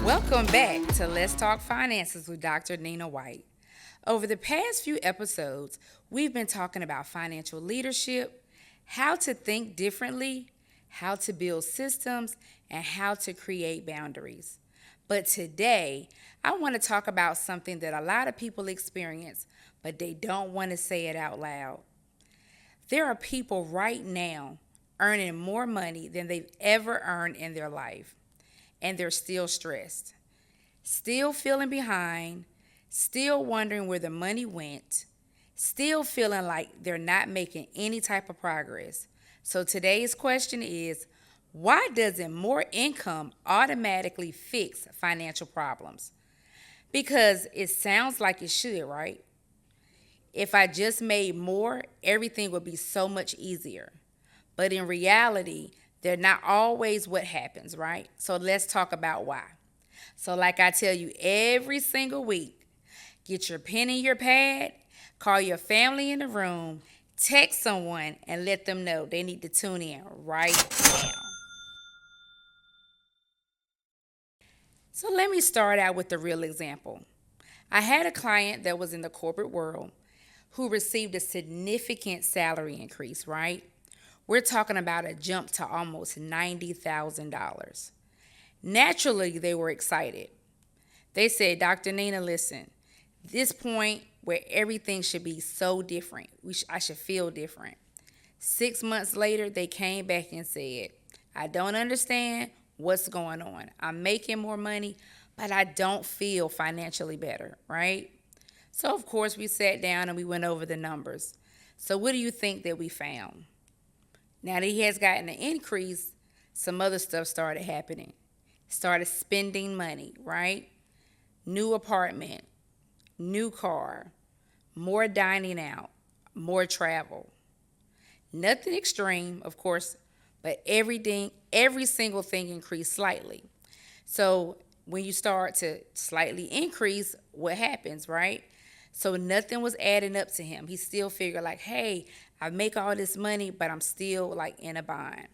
Welcome back to Let's Talk Finances with Dr. Nina White. Over the past few episodes, we've been talking about financial leadership, how to think differently, how to build systems, and how to create boundaries. But today, I want to talk about something that a lot of people experience, but they don't want to say it out loud. There are people right now earning more money than they've ever earned in their life, and they're still stressed, still feeling behind, still wondering where the money went, still feeling like they're not making any type of progress. So today's question is, why doesn't more income automatically fix financial problems? Because it sounds like it should, right? If I just made more, everything would be so much easier. But in reality, they're not always what happens, right? So let's talk about why. So like I tell you every single week, get your pen and your pad, call your family in the room, text someone, and let them know they need to tune in right now. So let me start out with the real example. I had a client that was in the corporate world who received a significant salary increase, right? We're talking about a jump to almost $90,000. Naturally, they were excited. They said, Dr. Nina, listen, this point where everything should be so different, I should feel different. 6 months later, they came back and said, I don't understand what's going on. I'm making more money, but I don't feel financially better, right? So, of course, we sat down and we went over the numbers. So what do you think that we found? Now that he has gotten an increase, some other stuff started happening. Started spending money, right? New apartment, new car, more dining out, more travel. Nothing extreme, of course, but every single thing increased slightly. So when you start to slightly increase, what happens, right? So nothing was adding up to him. He still figured like, hey, I make all this money, but I'm still like in a bind.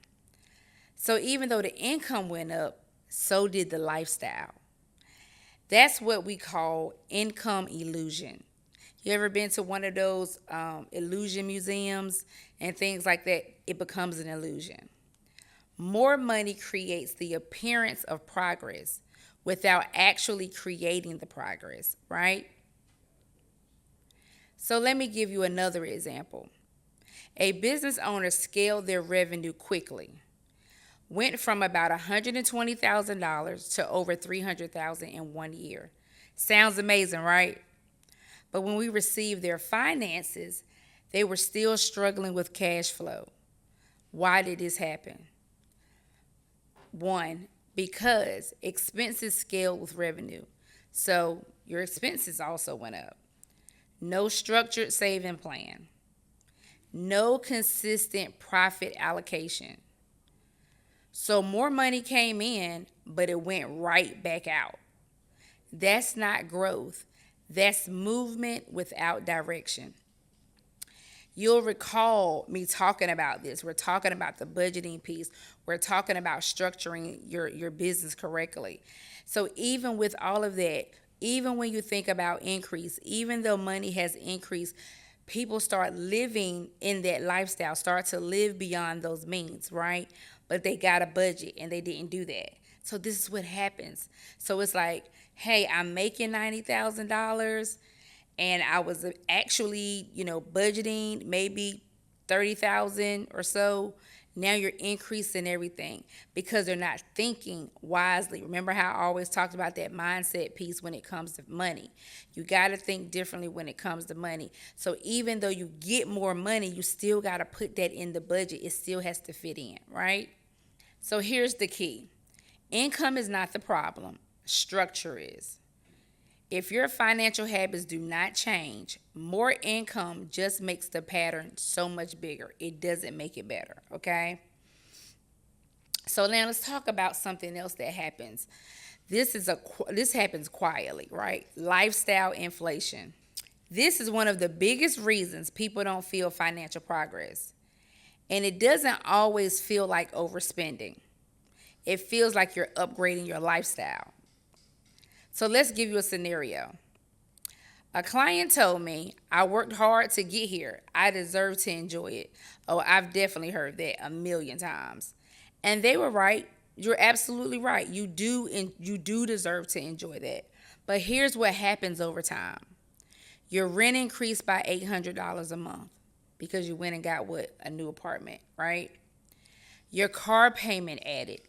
So even though the income went up, so did the lifestyle. That's what we call income illusion. You ever been to one of those illusion museums and things like that? It becomes an illusion. More money creates the appearance of progress without actually creating the progress, right? So let me give you another example. A business owner scaled their revenue quickly, went from about $120,000 to over $300,000 in 1 year. Sounds amazing, right? But when we received their finances, they were still struggling with cash flow. Why did this happen? One, because expenses scaled with revenue. So your expenses also went up. No structured saving plan. No consistent profit allocation. So more money came in, but it went right back out. That's not growth. That's movement without direction. You'll recall me talking about this. We're talking about the budgeting piece. We're talking about structuring your business correctly. So even with all of that, even when you think about increase, even though money has increased, people start living in that lifestyle, start to live beyond those means, right? But they got a budget and they didn't do that. So this is what happens. So it's like, hey, I'm making $90,000 and I was actually, budgeting maybe 30,000 or so. Now you're increasing everything because they're not thinking wisely. Remember how I always talked about that mindset piece when it comes to money. You got to think differently when it comes to money. So even though you get more money, you still got to put that in the budget. It still has to fit in, right? So here's the key. Income is not the problem. structure is. If your financial habits do not change, more income just makes the pattern so much bigger. It doesn't make it better, okay? So now let's talk about something else that happens. This happens quietly, right? Lifestyle inflation. This is one of the biggest reasons people don't feel financial progress. And it doesn't always feel like overspending. It feels like you're upgrading your lifestyle. So let's give you a scenario. A client told me, I worked hard to get here. I deserve to enjoy it. Oh, I've definitely heard that a million times. And they were right. You're absolutely right. You do deserve to enjoy that. But here's what happens over time. Your rent increased by $800 a month because you went and got what? A new apartment, right? Your car payment added,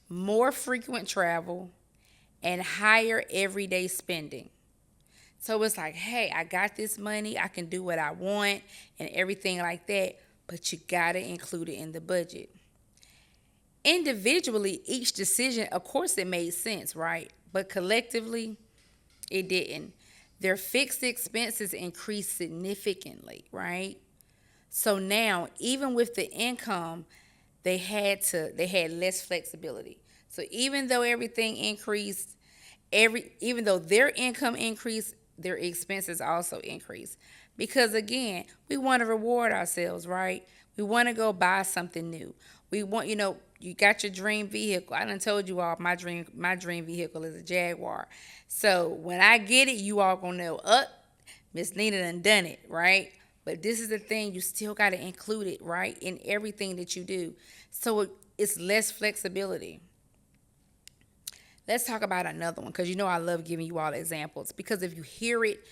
more frequent travel, and higher everyday spending. So it's like, hey, I got this money, I can do what I want and everything like that, but you gotta include it in the budget. Individually, each decision, of course, it made sense, right? But collectively, it didn't. Their fixed expenses increased significantly, right? So now, even with the income, they had less flexibility. So even though everything increased, even though their income increased, their expenses also increased. Because again, we want to reward ourselves, right? We want to go buy something new. We want, you got your dream vehicle. I done told you all my dream vehicle is a Jaguar. So when I get it, you all gonna know, Miss Nina done it, right? But this is the thing, you still gotta include it, right? In everything that you do. So it's less flexibility. Let's talk about another one because I love giving you all examples because if you hear it,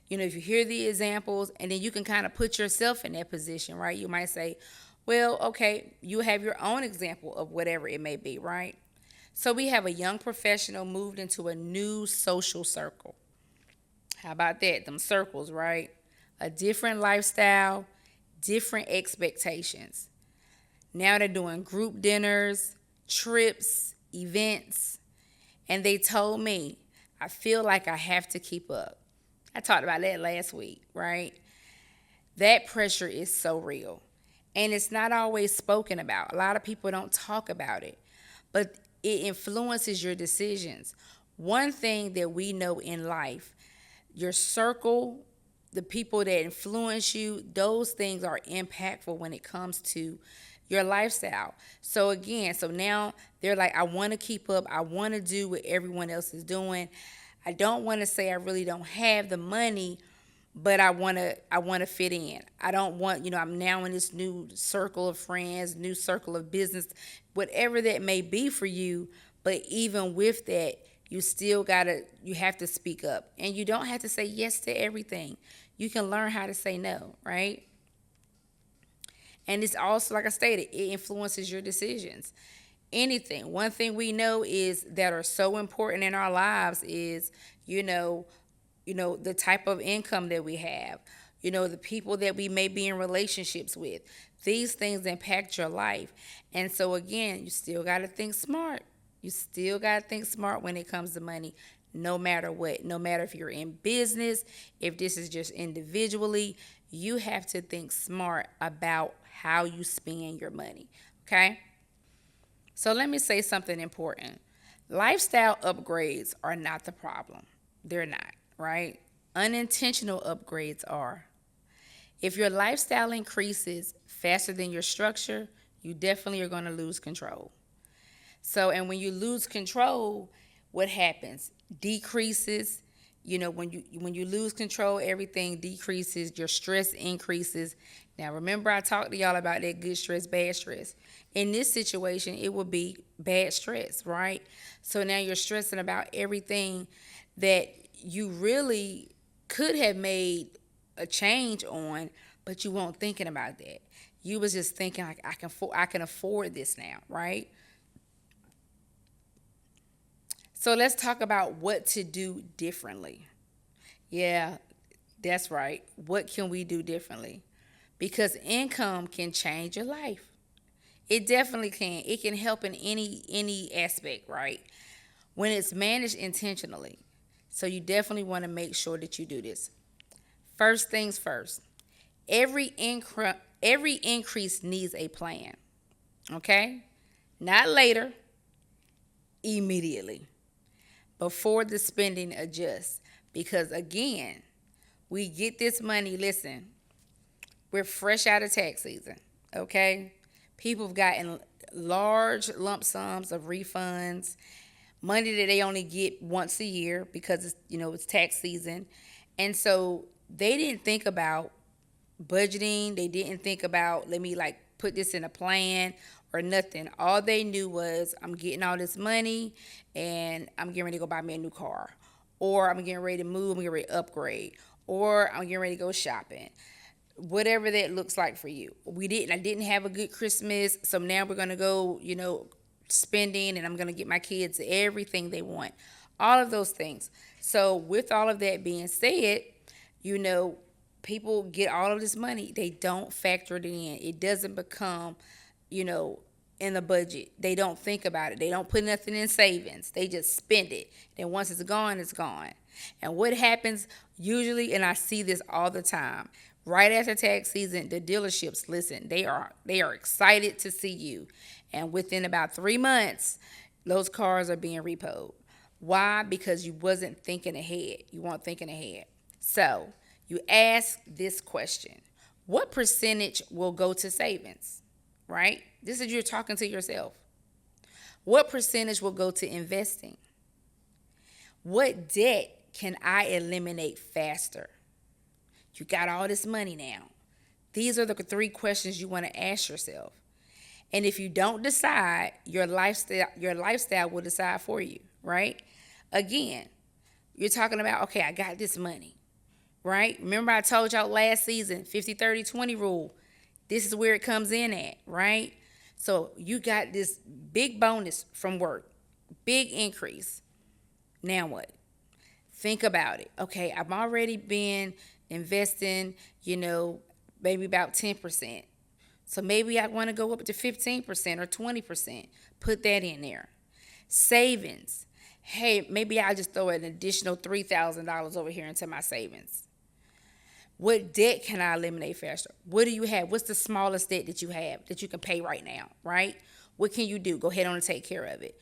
if you hear the examples and then you can kind of put yourself in that position, right? You might say, well, okay, you have your own example of whatever it may be, right? So we have a young professional moved into a new social circle. How about that? Them circles, right? A different lifestyle, different expectations. Now they're doing group dinners, trips, events, and they told me, I feel like I have to keep up. I talked about that last week, right? That pressure is so real. And it's not always spoken about. A lot of people don't talk about it, but it influences your decisions. One thing that we know in life, your circle, the people that influence you, those things are impactful when it comes to your lifestyle. So again, so now they're like, I want to keep up. I want to do what everyone else is doing. I don't want to say I really don't have the money, but I want to fit in. I don't want, I'm now in this new circle of friends, new circle of business, whatever that may be for you, but even with that, you have to speak up. And you don't have to say yes to everything. You can learn how to say no, right? And it's also, like I stated, it influences your decisions. Anything. One thing we know is that are so important in our lives is, the type of income that we have, the people that we may be in relationships with. These things impact your life. And so again, you still got to think smart. You still got to think smart when it comes to money, no matter what. No matter if you're in business, if this is just individually, you have to think smart about how you spend your money, okay? So let me say something important. Lifestyle upgrades are not the problem. They're not, right? Unintentional upgrades are. If your lifestyle increases faster than your structure, you definitely are going to lose control. So, and when you lose control, what happens? Decreases. When you lose control, everything decreases. Your stress increases. Now, remember I talked to y'all about that good stress, bad stress. In this situation, it will be bad stress, right? So now you're stressing about everything that you really could have made a change on, but you weren't thinking about that. You was just thinking like I can afford this now, right? So let's talk about what to do differently. Yeah, that's right. What can we do differently? Because income can change your life. It definitely can. It can help in any aspect, right? when it's managed intentionally. So you definitely want to make sure that you do this. First things first, every increase needs a plan. Okay? Not later, immediately, before the spending adjusts. Because again, we get this money, listen, we're fresh out of tax season, okay? People have gotten large lump sums of refunds, money that they only get once a year because it's tax season. And so they didn't think about budgeting. They didn't think about, let me like put this in a plan or nothing. All they knew was, I'm getting all this money and I'm getting ready to go buy me a new car. Or I'm getting ready to move, I'm getting ready to upgrade. Or I'm getting ready to go shopping. Whatever that looks like for you. I didn't have a good Christmas, so now we're gonna go, spending, and I'm gonna get my kids everything they want. All of those things. So with all of that being said, you know, people get all of this money, they don't factor it in. It doesn't become, you know, in the budget. They don't think about it. They don't put nothing in savings. They just spend it. Then once it's gone, it's gone. And what happens usually, and I see this all the time, right after tax season, the dealerships, listen, they are excited to see you. And within about 3 months, those cars are being repoed. Why? Because you wasn't thinking ahead. You weren't thinking ahead. So you ask this question: what percentage will go to savings? Right? This is, you're talking to yourself. What percentage will go to investing? What debt can I eliminate faster? You got all this money now. These are the 3 questions you want to ask yourself. And if you don't decide, your lifestyle will decide for you, right? Again, you're talking about, okay, I got this money, right? Remember I told y'all last season, 50-30-20 rule. This is where it comes in at, right? So you got this big bonus from work, big increase. Now what? Think about it. Okay, I've already been investing, maybe about 10%. So maybe I want to go up to 15% or 20%. Put that in there. Savings. Hey, maybe I just throw an additional $3,000 over here into my savings. What debt can I eliminate faster? What do you have? What's the smallest debt that you have that you can pay right now, right? What can you do? Go ahead on and take care of it.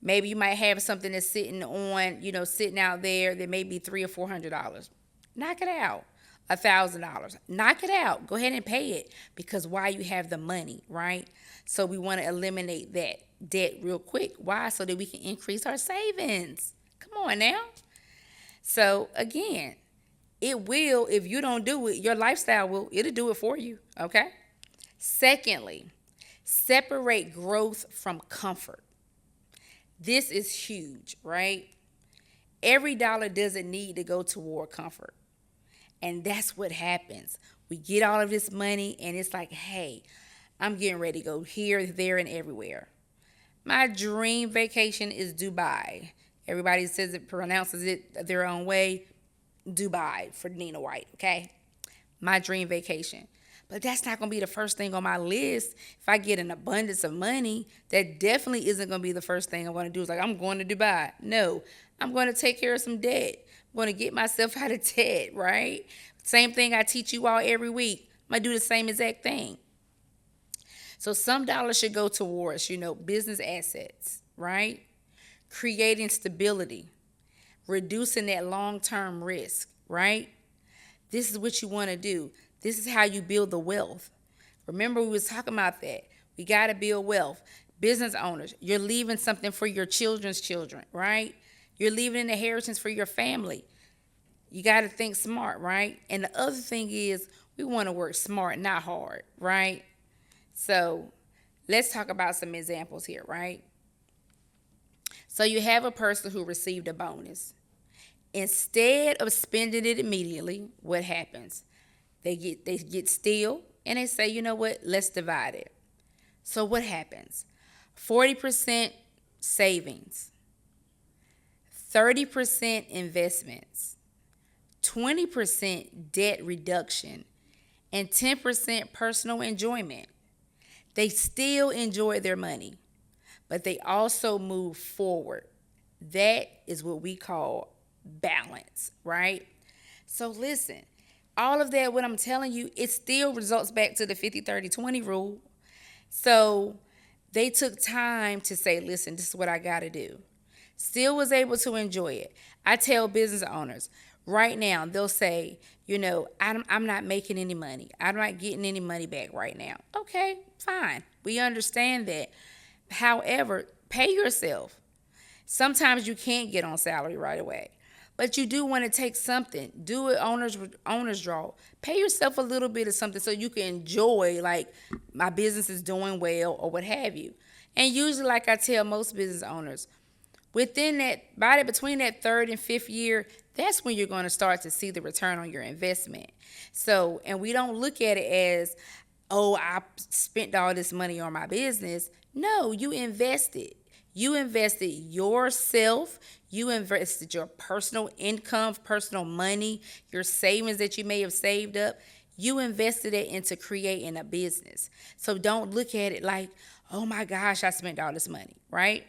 Maybe you might have something that's sitting out there that may be $300 or $400. Knock it out. $1,000. Knock it out. Go ahead and pay it, because why? You have the money, right? So we want to eliminate that debt real quick. Why? So that we can increase our savings. Come on now. So again, it will, if you don't do it, your lifestyle it'll do it for you, okay? Secondly, separate growth from comfort. This is huge, right? Every dollar doesn't need to go toward comfort. And that's what happens. We get all of this money and it's like, hey, I'm getting ready to go here, there, and everywhere. My dream vacation is Dubai. Everybody pronounces it their own way. Dubai for Nina White, okay? My dream vacation. But that's not going to be the first thing on my list. If I get an abundance of money, that definitely isn't going to be the first thing I want to do. It's like, I'm going to Dubai. No, I'm going to take care of some debt. I'm going to get myself out of debt, right? Same thing I teach you all every week. I'm going to do the same exact thing. So some dollars should go towards, business assets, right? Creating stability, reducing that long-term risk, right? This is what you want to do. This is how you build the wealth. Remember, we was talking about that. We got to build wealth. Business owners, you're leaving something for your children's children, right? You're leaving an inheritance for your family. You got to think smart, right? And the other thing is, we want to work smart, not hard, right? So let's talk about some examples here, right? So you have a person who received a bonus. Instead of spending it immediately, what happens? They get still and they say, you know what? Let's divide it. So what happens? 40% savings, 30% investments, 20% debt reduction, and 10% personal enjoyment. They still enjoy their money, but they also move forward. That is what we call balance, right? So listen, all of that, what I'm telling you, it still results back to the 50-30-20 rule. So they took time to say, listen, this is what I got to do. Still was able to enjoy it. I tell business owners right now, they'll say, I'm not making any money. I'm not getting any money back right now. Okay, fine. We understand that. However, pay yourself. Sometimes you can't get on salary right away, but you do want to take something. Do it owner's draw. Pay yourself a little bit of something so you can enjoy, like, my business is doing well or what have you. And usually, like I tell most business owners, between that third and fifth year, that's when you're going to start to see the return on your investment. So, and we don't look at it as, oh, I spent all this money on my business. No, you invested. You invested yourself. You invested your personal income, personal money, your savings that you may have saved up. You invested it into creating a business. So don't look at it like, oh my gosh, I spent all this money, right?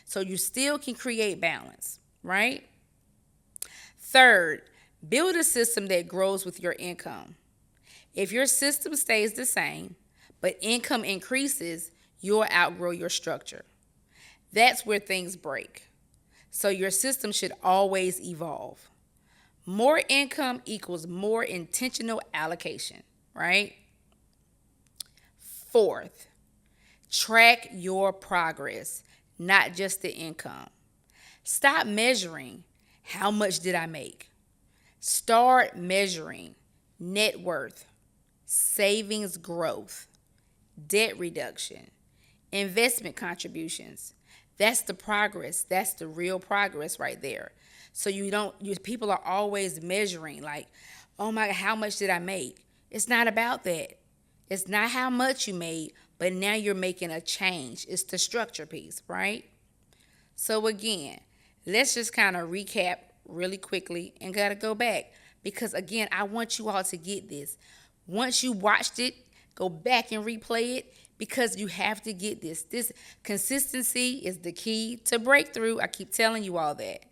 So you still can create balance, right? Third, build a system that grows with your income. If your system stays the same, but income increases, you'll outgrow your structure. That's where things break. So your system should always evolve. More income equals more intentional allocation, right? Fourth, track your progress, not just the income. Stop measuring how much did I make. Start measuring net worth, savings growth, debt reduction, investment contributions. That's the progress. That's the real progress right there. So people are always measuring like, oh my God, how much did I make? It's not about that. It's not how much you made, but now you're making a change. It's the structure piece, right? So again, let's just kind of recap really quickly and gotta go back because again, I want you all to get this. Once you watched it, go back and replay it because you have to get this. This consistency is the key to breakthrough. I keep telling you all that.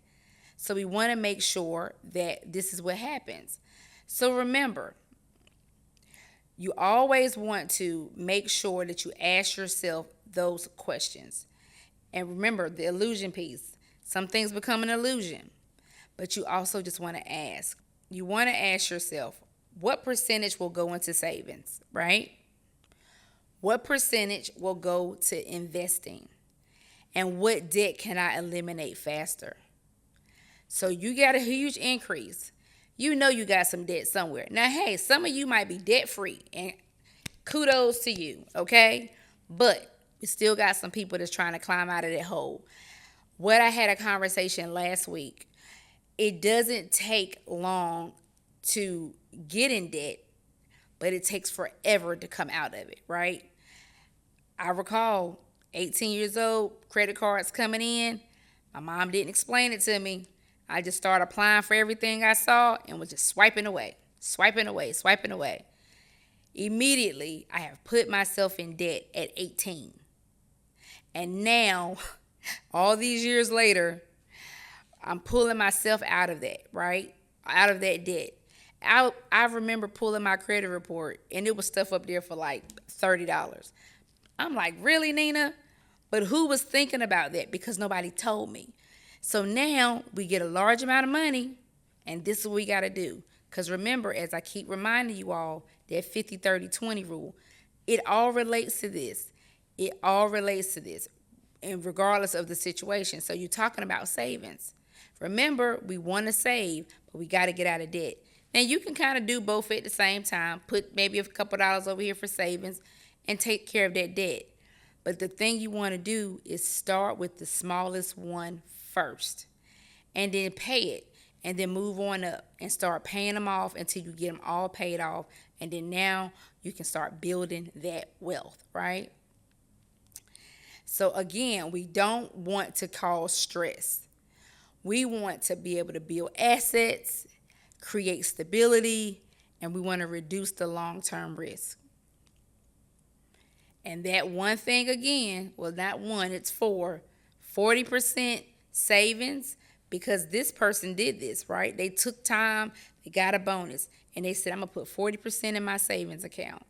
So we want to make sure that this is what happens. So remember, you always want to make sure that you ask yourself those questions. And remember the illusion piece. Some things become an illusion, but you also just want to ask. You want to ask yourself, what percentage will go into savings, right? What percentage will go to investing? And what debt can I eliminate faster? So you got a huge increase. You know you got some debt somewhere. Now, hey, some of you might be debt free, and kudos to you, okay? But we still got some people that's trying to climb out of that hole. What I had a conversation last week, it doesn't take long to get in debt, but it takes forever to come out of it, right? I recall 18 years old, credit cards coming in. My mom didn't explain it to me. I just started applying for everything I saw and was just swiping away, swiping away, swiping away. Immediately, I have put myself in debt at 18. And now, all these years later, I'm pulling myself out of that, right? Out of that debt. I remember pulling my credit report, and it was stuff up there for like $30. I'm like, really, Nina? But who was thinking about that? Because nobody told me. So now we get a large amount of money, and this is what we got to do. Because remember, as I keep reminding you all, that 50-30-20 rule, it all relates to this. It all relates to this, and regardless of the situation. So you're talking about savings. Remember, we want to save, but we got to get out of debt. Now, you can kind of do both at the same time. Put maybe a couple dollars over here for savings and take care of that debt. But the thing you want to do is start with the smallest one first and then pay it and then move on up and start paying them off until you get them all paid off. And then now you can start building that wealth, right? So again, we don't want to cause stress. We want to be able to build assets, create stability, and we want to reduce the long-term risk. And that one thing again, well, not one, it's 40% savings, because this person did this, right? They took time, they got a bonus, and they said, I'm going to put 40% in my savings account.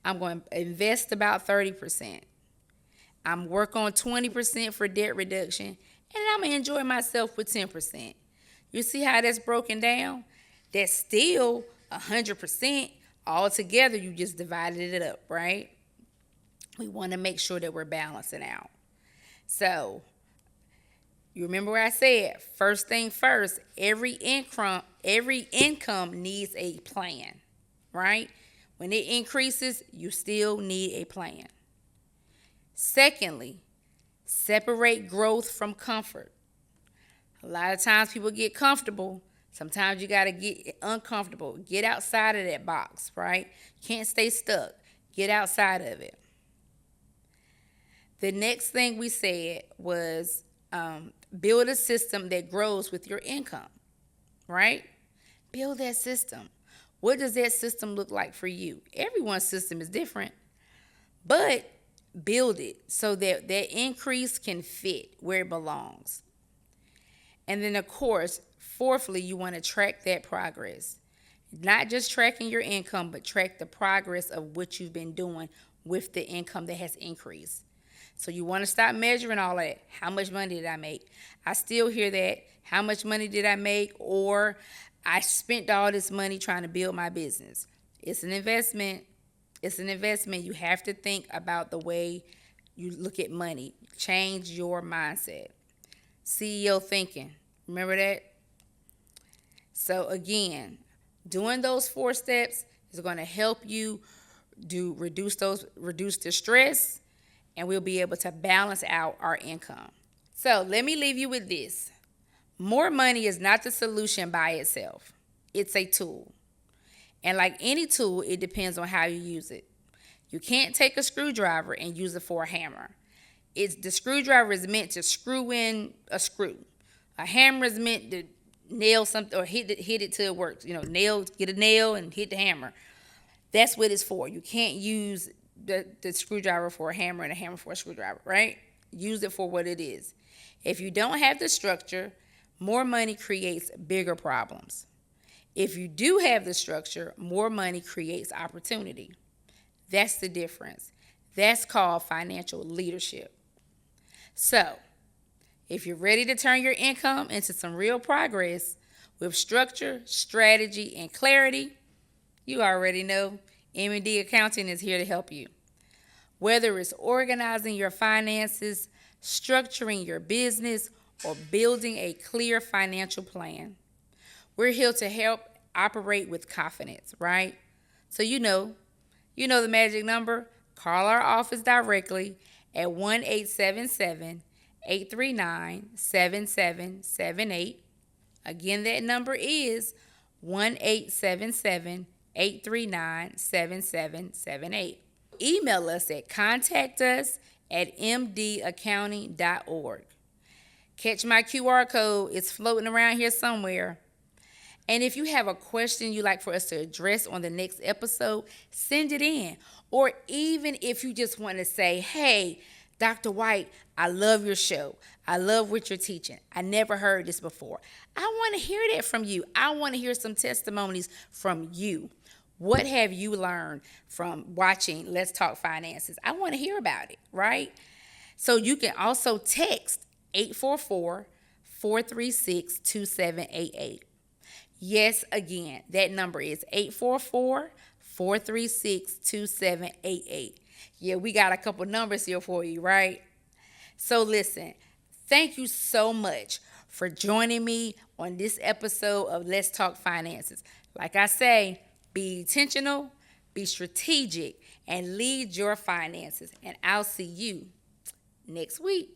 I'm going to invest about 30%. I'm work on 20% for debt reduction, and I'm going to enjoy myself with 10%. You see how that's broken down? That's still 100%. All together, you just divided it up, right? We want to make sure that we're balancing out. So, you remember what I said? First thing first, every income needs a plan, right? When it increases, you still need a plan. Secondly, separate growth from comfort. A lot of times people get comfortable. Sometimes you got to get uncomfortable. Get outside of that box, right? Can't stay stuck. Get outside of it. The next thing we said was build a system that grows with your income, right? Build that system. What does that system look like for you? Everyone's system is different, but build it so that that increase can fit where it belongs. And then, of course, fourthly, you want to track that progress. Not just tracking your income, but track the progress of what you've been doing with the income that has increased. So you want to stop measuring all that. How much money did I make? I still hear that. How much money did I make? Or I spent all this money trying to build my business. It's an investment. It's an investment. You have to think about the way you look at money. Change your mindset. CEO thinking. Remember that? So again, doing those 4 steps is going to help you reduce the stress, and we'll be able to balance out our income. So let me leave you with this. More money is not the solution by itself. It's a tool. And like any tool, it depends on how you use it. You can't take a screwdriver and use it for a hammer. The screwdriver is meant to screw in a screw. A hammer is meant to nail something or hit it till it works. Get a nail and hit the hammer. That's what it's for. You can't use the screwdriver for a hammer and a hammer for a screwdriver, right? Use it for what it is. If you don't have the structure, more money creates bigger problems. If you do have the structure, more money creates opportunity. That's the difference. That's called financial leadership. So, if you're ready to turn your income into some real progress with structure, strategy, and clarity, you already know M&D Accounting is here to help you. Whether it's organizing your finances, structuring your business, or building a clear financial plan, we're here to help operate with confidence, right? So you know the magic number. Call our office directly at 1-877-839-7778. Again, that number is 1-877-839-7778. Email us at contactus@mdaccounting.org. Catch my QR code. It's floating around here somewhere. And if you have a question you'd like for us to address on the next episode, send it in. Or even if you just want to say, hey, Dr. White, I love your show. I love what you're teaching. I never heard this before. I want to hear that from you. I want to hear some testimonies from you. What have you learned from watching Let's Talk Finances? I want to hear about it, right? So you can also text 844-436-2788. Yes, again, that number is 844-436-2788. Yeah, we got a couple numbers here for you, right? So listen, thank you so much for joining me on this episode of Let's Talk Finances. Like I say, be intentional, be strategic, and lead your finances. And I'll see you next week.